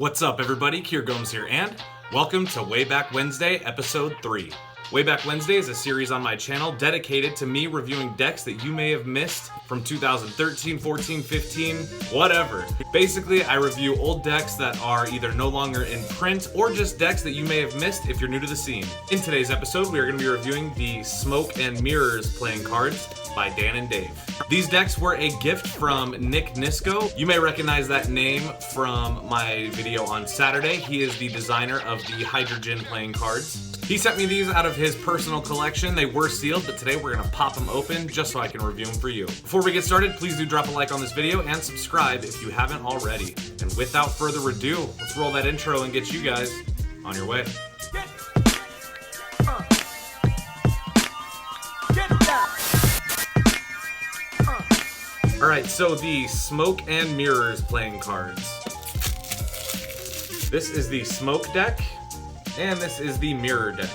What's up, everybody? Kier Gomes here, and welcome to Way Back Wednesday, Episode 3. Way Back Wednesday is a series on my channel dedicated to me reviewing decks that you may have missed from 2013, 14, 15, whatever. Basically, I review old decks that are either no longer in print or just decks that you may have missed if you're new to the scene. In today's episode, we are going to be reviewing the Smoke and Mirrors playing cards by Dan and Dave. These decks were a gift from Nick Nisco. You may recognize that name from my video on Saturday. He is the designer of the Hydrogen playing cards. He sent me these out of his personal collection. They were sealed, but today we're gonna pop them open just so I can review them for you. Before we get started, please do drop a like on this video and subscribe if you haven't already. And without further ado, let's roll that intro and get you guys on your way. Alright, so the Smoke and Mirrors playing cards. This is the Smoke deck, and this is the Mirror deck.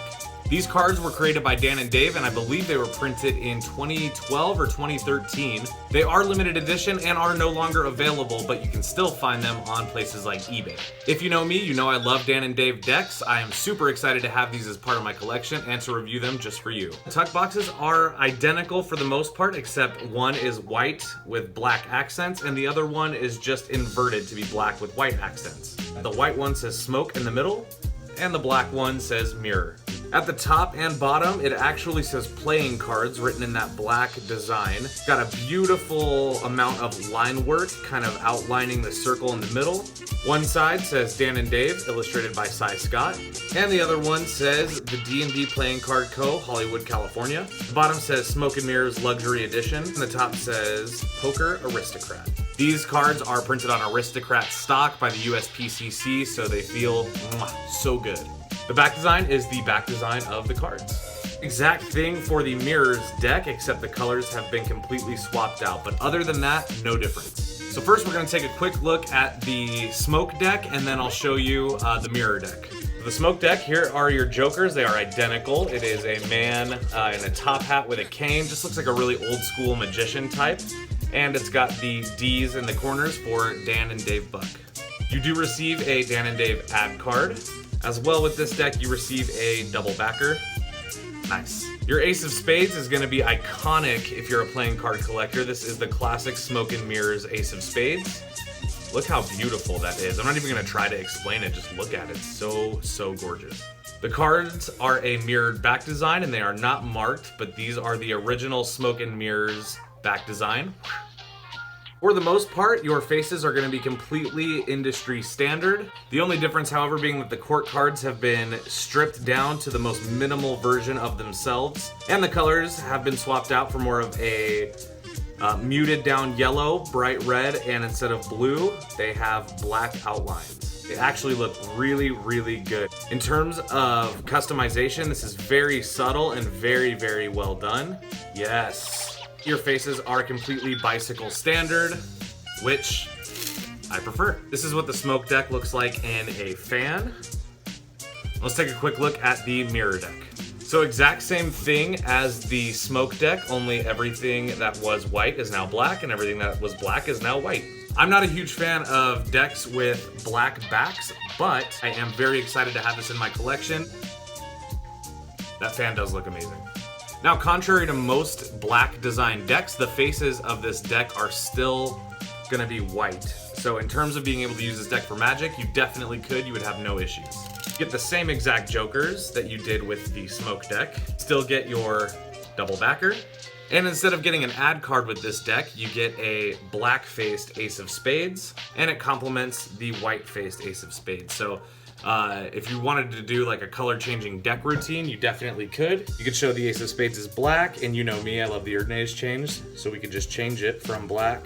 These cards were created by Dan and Dave, and I believe they were printed in 2012 or 2013. They are limited edition and are no longer available, but you can still find them on places like eBay. If you know me, you know I love Dan and Dave decks. I am super excited to have these as part of my collection and to review them just for you. The tuck boxes are identical for the most part, except one is white with black accents, and the other one is just inverted to be black with white accents. The white one says Smoke in the middle, and the black one says Mirror. At the top and bottom, it actually says playing cards written in that black design. Got a beautiful amount of line work, kind of outlining the circle in the middle. One side says Dan and Dave, illustrated by Cy Scott. And the other one says the D&D Playing Card Co., Hollywood, California. The bottom says Smoke and Mirrors Luxury Edition. And the top says Poker Aristocrat. These cards are printed on Aristocrat stock by the USPCC, so they feel so good. The back design is the back design of the cards. Exact thing for the Mirrors deck, except the colors have been completely swapped out. But other than that, no difference. So first we're going to take a quick look at the Smoke deck, and then I'll show you the Mirror deck. The Smoke deck, here are your jokers. They are identical. It is a man in a top hat with a cane. Just looks like a really old school magician type. And it's got the D's in the corners for Dan and Dave Buck. You do receive a Dan and Dave ad card. As well, with this deck, you receive a double backer. Nice. Your Ace of Spades is going to be iconic if you're a playing card collector. This is the classic Smoke and Mirrors Ace of Spades. Look how beautiful that is. I'm not even going to try to explain it. Just look at it. So gorgeous. The cards are a mirrored back design, and they are not marked, but these are the original Smoke and Mirrors back design. For the most part, your faces are going to be completely industry standard. The only difference, however, being that the court cards have been stripped down to the most minimal version of themselves, and the colors have been swapped out for more of a muted down yellow, bright red, and instead of blue, they have black outlines. They actually look really, really good. In terms of customization, this is very subtle and very, very well done. Yes. Your faces are completely bicycle standard, which I prefer. This is what the Smoke deck looks like in a fan. Let's take a quick look at the Mirror deck. So exact same thing as the Smoke deck, only everything that was white is now black and everything that was black is now white. I'm not a huge fan of decks with black backs, but I am very excited to have this in my collection. That fan does look amazing. Now, contrary to most black design decks, the faces of this deck are still gonna be white. So in terms of being able to use this deck for Magic, you definitely could, you would have no issues. You get the same exact jokers that you did with the Smoke deck, still get your double backer, and instead of getting an ad card with this deck, you get a black-faced Ace of Spades, and it complements the white-faced Ace of Spades. So if you wanted to do like a color changing deck routine, you definitely could. You could show the Ace of Spades is black, and you know me, I love the Erdnase change, so we could just change it from black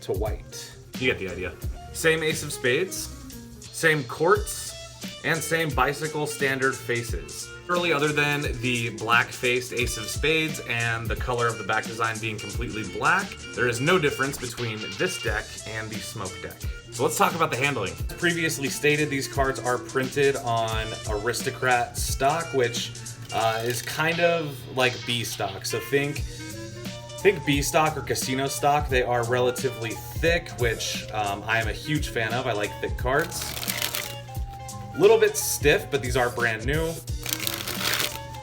to white. You get the idea. Same Ace of Spades, same courts, and same bicycle standard faces. Really, other than the black-faced Ace of Spades and the color of the back design being completely black, there is no difference between this deck and the Smoke deck. So let's talk about the handling. As previously stated, these cards are printed on Aristocrat stock, which is kind of like B stock. So think think B stock or casino stock, they are relatively thick, which I am a huge fan of. I like thick cards. A little bit stiff, but these are brand new.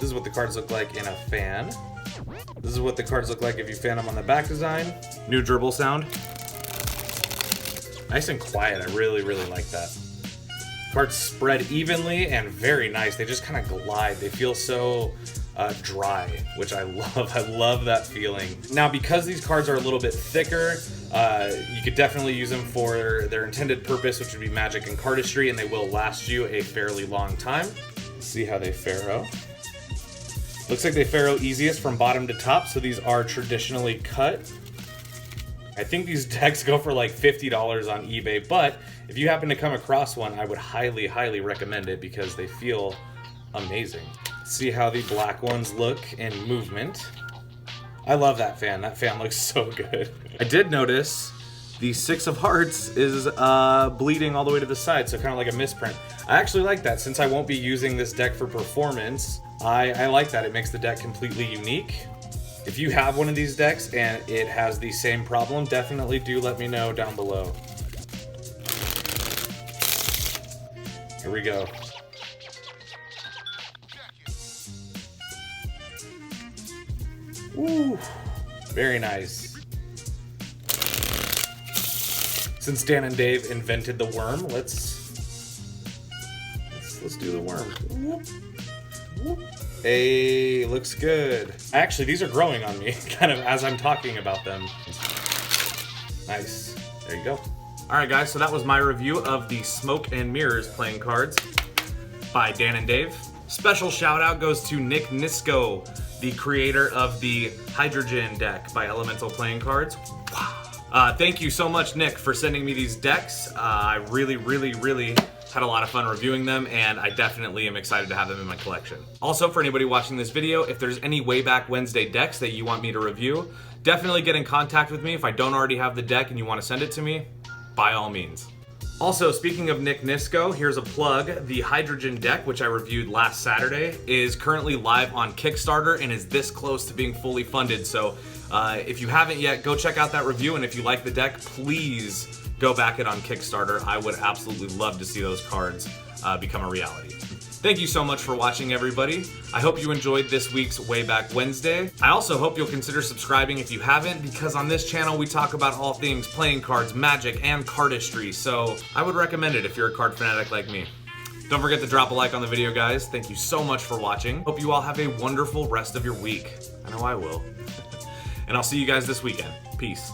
This is what the cards look like in a fan. This is what the cards look like if you fan them on the back design. New dribble sound. Nice and quiet. I really, really like that. Cards spread evenly and very nice. They just kind of glide. They feel so dry, which I love. I love that feeling. Now, because these cards are a little bit thicker, you could definitely use them for their intended purpose, which would be magic and cardistry, and they will last you a fairly long time. Let's see how they faro. Looks like they faro easiest from bottom to top, so these are traditionally cut. I think these decks go for like $50 on eBay, but if you happen to come across one, I would highly, highly recommend it because they feel amazing. See how the black ones look in movement. I love that fan. That fan looks so good. I did notice the 6 of hearts is bleeding all the way to the side, so kind of like a misprint. I actually like that. Since I won't be using this deck for performance, I like that. It makes the deck completely unique. If you have one of these decks and it has the same problem, definitely do let me know down below. Here we go. Ooh, very nice. Since Dan and Dave invented the worm, let's do the worm. Whoop, whoop. Hey, looks good. Actually, these are growing on me, kind of as I'm talking about them. Nice. There you go. All right, guys, so that was my review of the Smoke and Mirrors playing cards by Dan and Dave. Special shout out goes to Nick Nisco, the creator of the Hydrogen deck by Elemental Playing Cards. Thank you so much, Nick, for sending me these decks. I really, really, really had a lot of fun reviewing them, and I definitely am excited to have them in my collection. Also, for anybody watching this video, if there's any Way Back Wednesday decks that you want me to review, definitely get in contact with me. If I don't already have the deck and you want to send it to me, by all means. Also, speaking of Nick Nisco, here's a plug. The Hydrogen deck, which I reviewed last Saturday, is currently live on Kickstarter and is this close to being fully funded. So if you haven't yet, go check out that review, and if you like the deck, please go back it on Kickstarter. I would absolutely love to see those cards become a reality. Thank you so much for watching, everybody. I hope you enjoyed this week's Way Back Wednesday. I also hope you'll consider subscribing if you haven't, because on this channel we talk about all things playing cards, magic, and cardistry, so I would recommend it if you're a card fanatic like me. Don't forget to drop a like on the video, guys. Thank you so much for watching. Hope you all have a wonderful rest of your week. I know I will. And I'll see you guys this weekend. Peace.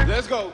Let's go.